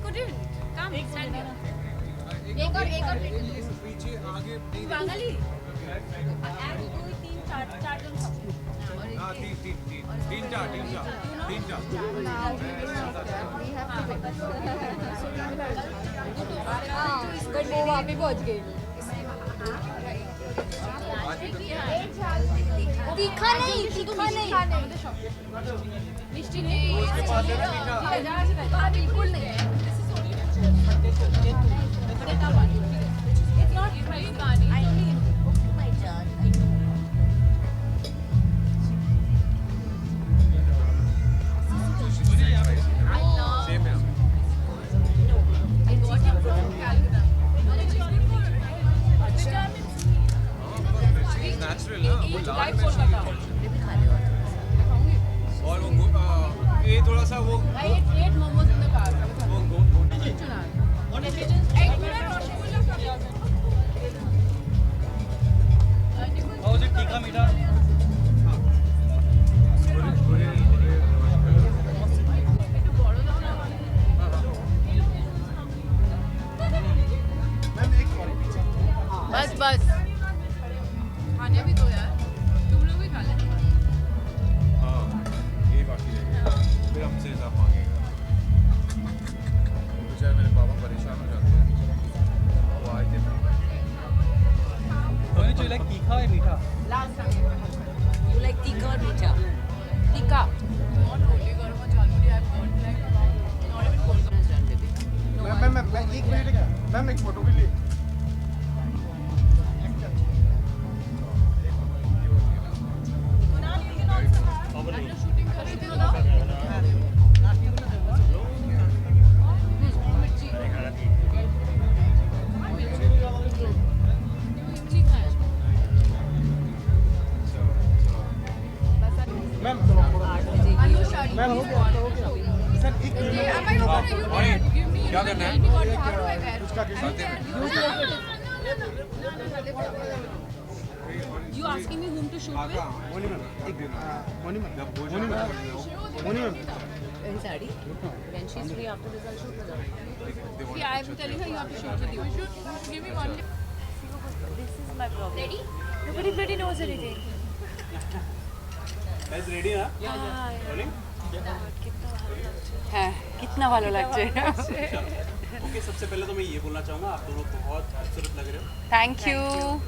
couldn't. Come, stand here. एक और पीछे आगे बांगाली एक दो तीन चार चार जन सब हाँ तीन चार बट वो वहाँ पे पहुँच गई। तीखा नहीं मिष्टी नहीं बिल्कुल नहीं It's not really funny. I mean, oh my God. Same है नेचुरल ना वो लाल और वो ये थोड़ा सा वो तीखा मीठा बस बस खाने भी दो यार तुम लोग भी खा लेना हाँ ये बाकी रहेगा फिर हमसे हिसाब मांगेगा बेचारे मेरे पापा परेशान हो जाते हैं वो आए थे जो लाइक तीखा है मीठा last time You like tikka or mecha? Tikka not only गरम jhalmuri I got like not even cold मैं एक मिनट मैम एक फोटो के लिए शूटिंग कर रहे थे ना मैम अनुषा मैम हो गया सर एक am I over you give me क्या करना है? how do I wear उसका you asking me whom to shoot with Moni ma'am Moni ma'am In sari. When she's free after this, I'll shoot with her. see I am telling her you have to shoot with you should give me one This is my problem. ready Nobody bloody knows anything. Guys ready ना rolling है कितना भालो लगছে okay सबसे पहले तो मैं ये बोलना चाहूँगा आप दोनों बहुत खूबसूरत लग रहे हो thank you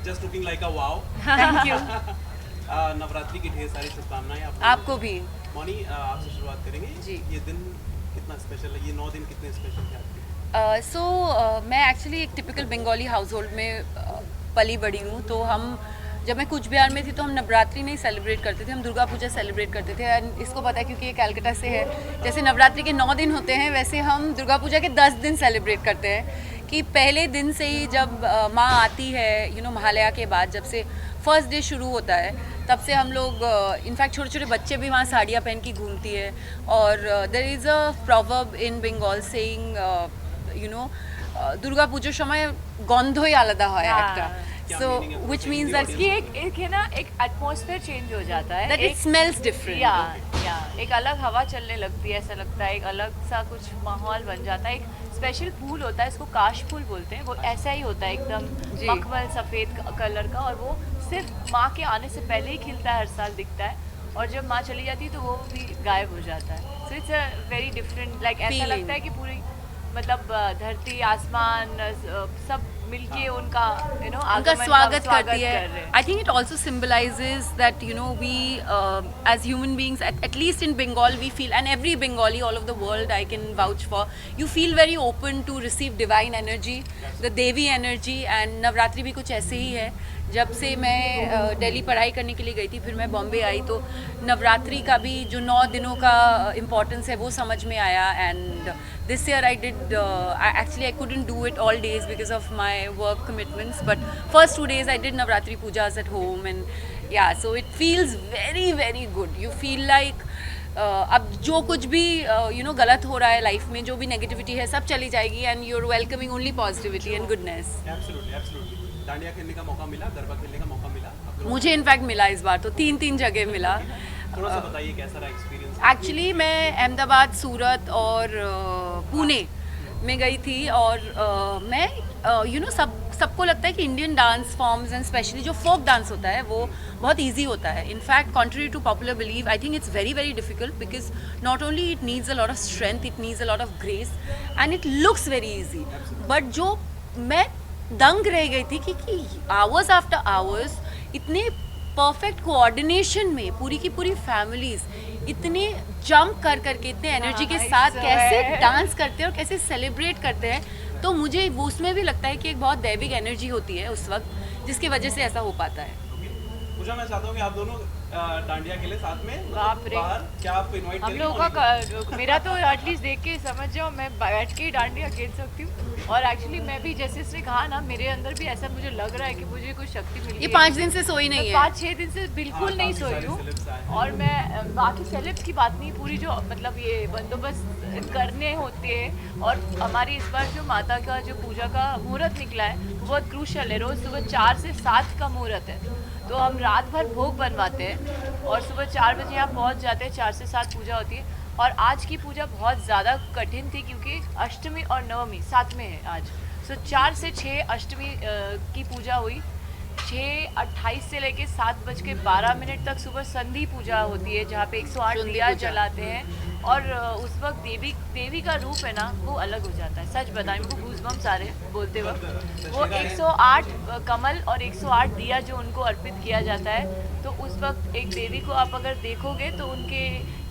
just looking like a wow thank you Navratri की ढेर सारी शुभकामनाएं आपको भी मौनी आपसे शुरुआत करेंगे जी। ये दिन कितना स्पेशल है ये 9 दिन कितने स्पेशल थे आपके सो मैं एक्चुअली एक टिपिकल बंगाली हाउस होल्ड में पली बड़ी हूँ तो हम जब मैं कूच बिहार में थी तो हम नवरात्रि नहीं सेलिब्रेट करते थे हम दुर्गा पूजा सेलिब्रेट करते थे एंड इसको पता है क्योंकि ये कलकत्ता से है जैसे नवरात्रि के 9 दिन होते हैं वैसे हम दुर्गा पूजा के 10 दिन सेलिब्रेट करते हैं कि पहले दिन से ही जब माँ आती है महालया के बाद जब से फर्स्ट डे शुरू होता है तब से हम लोग इनफैक्ट छोटे छोटे बच्चे भी वहाँ साड़ियाँ पहन के घूमती है और there is a proverb in Bengal saying Durga पूजोर समय गंधई आलादा হয় একটা क्या so meaning है? which means Hindi that audience एक है ना एक एटमॉस्फेयर चेंज हो जाता है that it smells different या एक अलग हवा चलने लगती है ऐसा लगता है एक अलग सा कुछ माहौल बन जाता है एक स्पेशल फूल होता है इसको काश फूल बोलते हैं वो ऐसा ही होता है एकदम जी। मखमल सफ़ेद कलर का और वो सिर्फ माँ के आने से पहले ही खिलता है हर साल दिखता है और जब माँ चली जाती है तो वो भी गायब हो जाता है so it's a very different like ऐसा Feeling. लगता है कि पूरी मतलब धरती आसमान सब मिलके उनका उनका स्वागत करती है I think it also symbolizes that we as human beings at least in Bengal we feel and every Bengali all of the world I can vouch for you feel very open to receive divine energy the devi energy and Navratri भी कुछ ऐसे ही है जब से मैं दिल्ली पढ़ाई करने के लिए गई थी फिर मैं बॉम्बे आई तो नवरात्रि का भी जो 9 दिनों का इम्पोर्टेंस है वो समझ में आया and this year I did actually I couldn't do it all days because of my work commitments but first 2 days I did Navratri pujas at home and yeah so it feels very very good you feel like अब जो कुछ भी गलत हो रहा है life में जो भी नेगेटिविटी है सब चली जाएगी and you are welcoming only positivity and goodness absolutely dandiya खेलने का मौका मिला गरबा खेलने का मौका मिला आप लोगों मुझे इनफैक्ट मिला इस बार तो 3 जगह मिला को? थोड़ा सा बताइए कैसा रहा एक्सपीरियंस एक्चुअली मैं अहमदाबाद सूरत और पुणे में गई थी और मैं सबको लगता है कि Indian dance forms and specially जो फोक डांस होता है वो बहुत इजी होता है. In fact contrary to popular believe I think it's very very difficult because not only it needs a lot of strength, it needs a lot of grace and it looks very easy. But जो मैं दंग रह गई थी कि hours after hours इतने perfect coordination में पूरी की पूरी फैमिलीज इतने जंप कर करके इतने एनर्जी के साथ कैसे डांस करते हैं और कैसे सेलिब्रेट करते हैं. तो मुझे वो उसमें भी लगता है कि एक बहुत दैविक एनर्जी होती है उस वक्त जिसकी वजह से ऐसा हो पाता है. पूछा मैं चाहता हूँ कि आप दोनों डांडिया के लिए साथ में बाप रे। बाहर क्या आप इनवाइट हम लोगों का मेरा तो एटलीस्ट देख के समझ जाओ मैं बैठ के ही डांडिया खेल सकती हूँ. और एक्चुअली मैं भी जैसे इसने कहा ना मेरे अंदर भी ऐसा मुझे लग रहा है कि मुझे कुछ शक्ति मिली ये है. 5 दिन से सोई नहीं है. 5-6 दिन से बिल्कुल नहीं सोई हूँ. और मैं बाकी सेलेब्स की बात नहीं, पूरी जो मतलब ये बंदोबस्त करने होते हैं. और हमारी इस बार जो माता का जो पूजा का मुहूर्त निकला है वो बहुत क्रूशल है. रोज़ सुबह 4 से 7 का मुहूर्त है, तो हम रात भर भोग बनवाते हैं और सुबह 4 बजे यहाँ पहुँच जाते हैं. 4 से 7 पूजा होती है. और आज की पूजा बहुत ज़्यादा कठिन थी क्योंकि अष्टमी और नवमी साथ में है आज. सो 4 से 6 अष्टमी की पूजा हुई. 6:28 से लेके 7:12 तक सुबह संधि पूजा होती है जहाँ पे 108 दिया जलाते हैं. और उस वक्त देवी का रूप है ना वो अलग हो जाता है. सच बताएं, उनको गूज़बम्प्स आ रहे हैं बोलते वक्त. वो 108 कमल और 108 दिया जो उनको अर्पित किया जाता है. तो उस वक्त एक देवी को आप अगर देखोगे तो उनके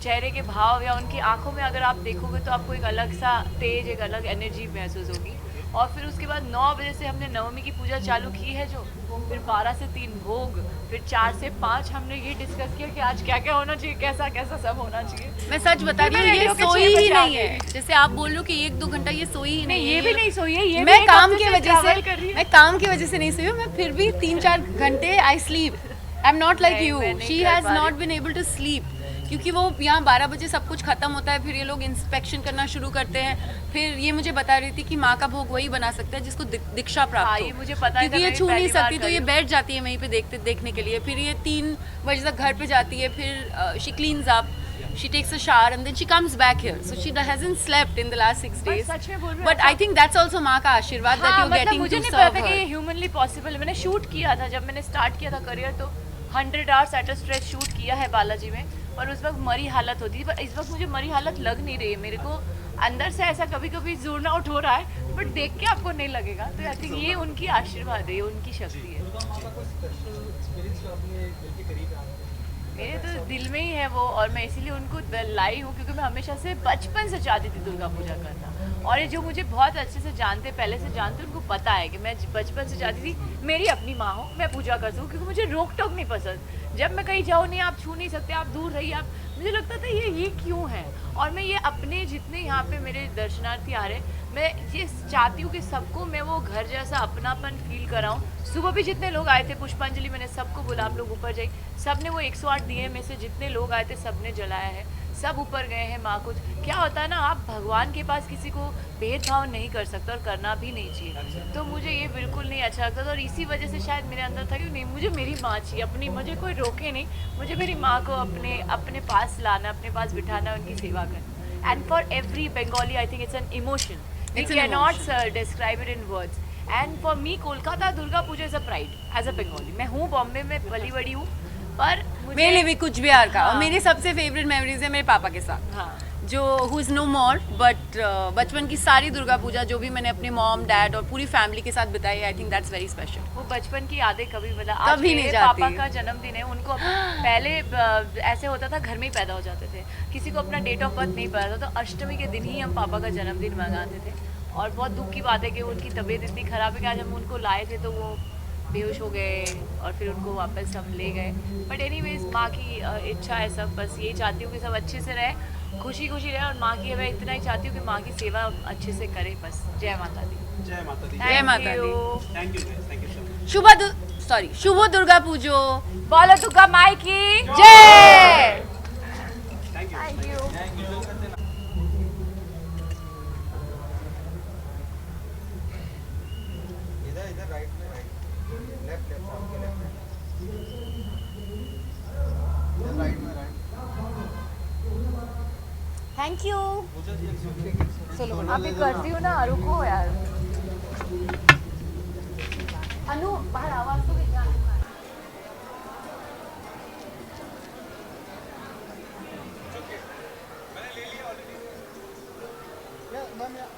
चेहरे के भाव या उनकी आंखों में अगर आप देखोगे तो आपको एक अलग सा तेज, एक अलग एनर्जी महसूस होगी. और फिर उसके बाद 9 बजे से हमने नवमी की पूजा चालू की है जो. फिर 12 से 3 भोग, फिर 4 से 5 हमने ये डिस्कस किया कि आज क्या क्या होना चाहिए, कैसा कैसा सब होना चाहिए. मैं सच बता रही हूँ, ये सोई ही नहीं है. जैसे आप बोल रहे हो कि 1-2 घंटा ये सोई ही नहीं है. ये भी नहीं सोई है. ये मैं भी काम एक की हफ्ते से वजह travel कर रही से है. मैं काम की वजह से नहीं सोई हूँ. मैं फिर भी 3-4 घंटे I sleep. I am not like नहीं, यू. मैं नहीं शी कर हैज़ पा रही. Not been able to sleep क्योंकि वो यहाँ 12 बजे सब कुछ खत्म होता है. फिर ये लोग इंस्पेक्शन करना शुरू करते हैं. फिर ये मुझे बता रही थी कि माँ का भोग वही बना सकता है जिसको दीक्षा प्राप्त हाँ, हो. ये मुझे पता है, क्योंकि ये मैं छू नहीं पहली बार सकती तो कर ये रही बैठ जाती है वहीं पे देखने के लिए. फिर ये 3 बजे तक घर पे जाती है. फिर she cleans up, she takes a shower and then she comes back here. So she hasn't slept in the last 6 days. सच में बोल रही हूँ. But I think that's also माँ का आशीर्वाद that you're मतलब getting मुझे to नहीं serve पता था कि ये her. ह्यूमनली पॉसिबल है. मैंने शूट किया था जब मैंने स्टार्ट किया था करियर, तो 100 hours at a stretch shoot किया है बालाजी में. और उस वक्त मरी हालत होती थी, पर इस वक्त मुझे मरी हालत लग नहीं रही है. मेरे को अंदर से ऐसा कभी कभी जोन आउट हो रहा है, बट देख के आपको नहीं लगेगा. तो आई थिंक ये उनकी आशीर्वाद है, ये उनकी शक्ति है. मेरे तो दिल में ही है वो, और मैं इसीलिए उनको लाई हूँ क्योंकि मैं हमेशा से बचपन से चाहती थी दुर्गा पूजा करना. और ये जो मुझे बहुत अच्छे से जानते, पहले से जानते, उनको पता है कि मैं बचपन से चाहती थी मेरी अपनी माँ हो, मैं पूजा कर सकूँ. क्योंकि मुझे रोक टोक नहीं पसंद. जब मैं कहीं जाऊँ, नहीं आप छू नहीं सकते, आप दूर रहिए, आप, मुझे लगता था ये क्यों है. और मैं ये अपने जितने यहाँ पे मेरे दर्शनार्थी आ रहे, मैं ये चाहती हूँ कि सबको मैं वो घर जैसा अपनापन फील कराऊँ. सुबह भी जितने लोग आए थे पुष्पांजलि, मैंने सबको बोला आप लोग ऊपर जाइए. सब ने वो 108 दिए में से जितने लोग आए थे सब ने जलाया है. सब ऊपर गए हैं. माँ कुछ क्या होता है ना, आप भगवान के पास किसी को भेदभाव नहीं कर सकते और करना भी नहीं चाहिए. तो मुझे ये बिल्कुल नहीं अच्छा लगता था. और इसी वजह से शायद मेरे अंदर था कि नहीं, मुझे मेरी माँ चाहिए अपनी, मुझे कोई रोके नहीं. मुझे मेरी माँ को अपने पास लाना, अपने पास बिठाना, उनकी सेवा करना. And for every Bengali I think it's an emotion. We cannot describe it in words. And for me, Kolkata Durga Puja is a pride as a Bengali. मैं हूँ बॉम्बे में पली बड़ी हूँ, पर मेरे लिए भी कुछ बिहार का. और हाँ. मेरी सबसे फेवरेट मेमोरीज है मेरे पापा के साथ, हाँ, जो who is no more. But बचपन की सारी दुर्गा पूजा जो भी मैंने अपने मॉम, डैड और पूरी फैमिली के साथ बिताई, I think that's very special. वो बचपन की यादें कभी मतलब आज कभी नहीं मेरे जाती. पापा का जन्मदिन है, उनको पहले ऐसे होता था घर में ही पैदा हो जाते थे, किसी को अपना डेट ऑफ बर्थ नहीं पता था. तो अष्टमी के दिन ही हम पापा का जन्मदिन मनाते थे. और बहुत दुख की बात है कि उनकी तबीयत इतनी ख़राब है कि आज हम उनको लाए थे तो वो बेहोश हो गए और फिर उनको वापस हम ले गए. बट एनीवेज माँ की इच्छा है सब. बस यही चाहती हूँ कि सब अच्छे से रहे, खुशी खुशी रहे. और माँ की मैं इतना ही चाहती हूँ कि माँ की सेवा अच्छे से करे. बस जय माता दी. जय माता दी. जय माता दी. Thank you so much. शुभ दुर्गा पूजो. बोलो दुर्गा माई की जय. Thank you. इधर राइट में, लेफ्ट आपके लेफ्ट में, इधर राइट में, राइट. Thank you. अभी करती हूँ ना, रुको यार. अनु बाहर आवाज तो कितना. Yeah, ma'am, yeah.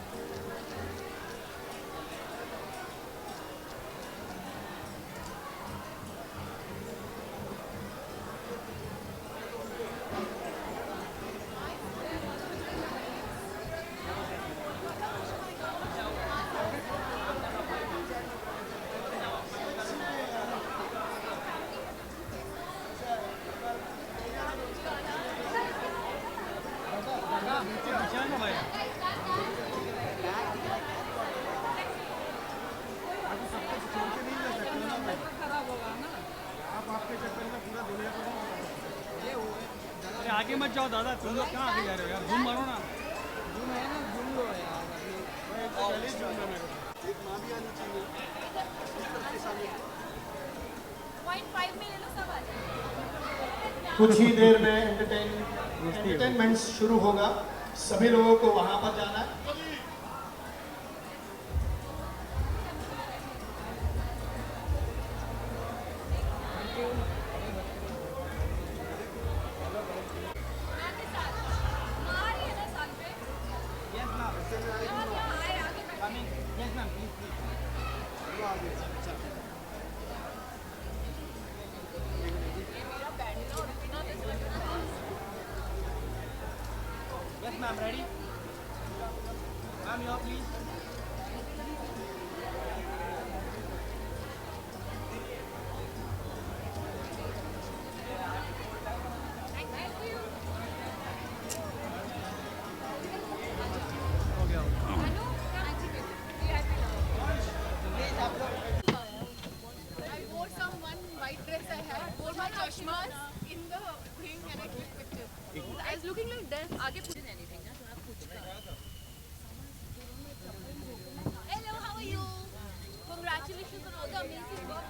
अभी सब कुछ छोड़ के नहीं जा सकते ना भाई. आप आपके चक्कर में पूरा दुनिया को नहीं बता सकते. अरे आगे मत जाओ दादा, तुम लोग कहाँ आगे जा रहे हो यार, घूम मारो ना. भाई एक तो गली झूम रहा मेरे को. एक माँ भी आनी चाहिए इस तरफ से सामने. 0.5 में ले लो, सब आ जाए. कुछ ही देर में एंटरटेनमेंट शुरू होगा. सभी लोगों को वहां पर जाना है. Yes ma'am, ready? Ma'am, you please. I wore some one white dress I had, wore my chashmas in the thing and I clicked picture. I was looking like this. आगे पूछ anything ना थोड़ा पूछ कर. Hello, how are you? Congratulations on all the amazing work.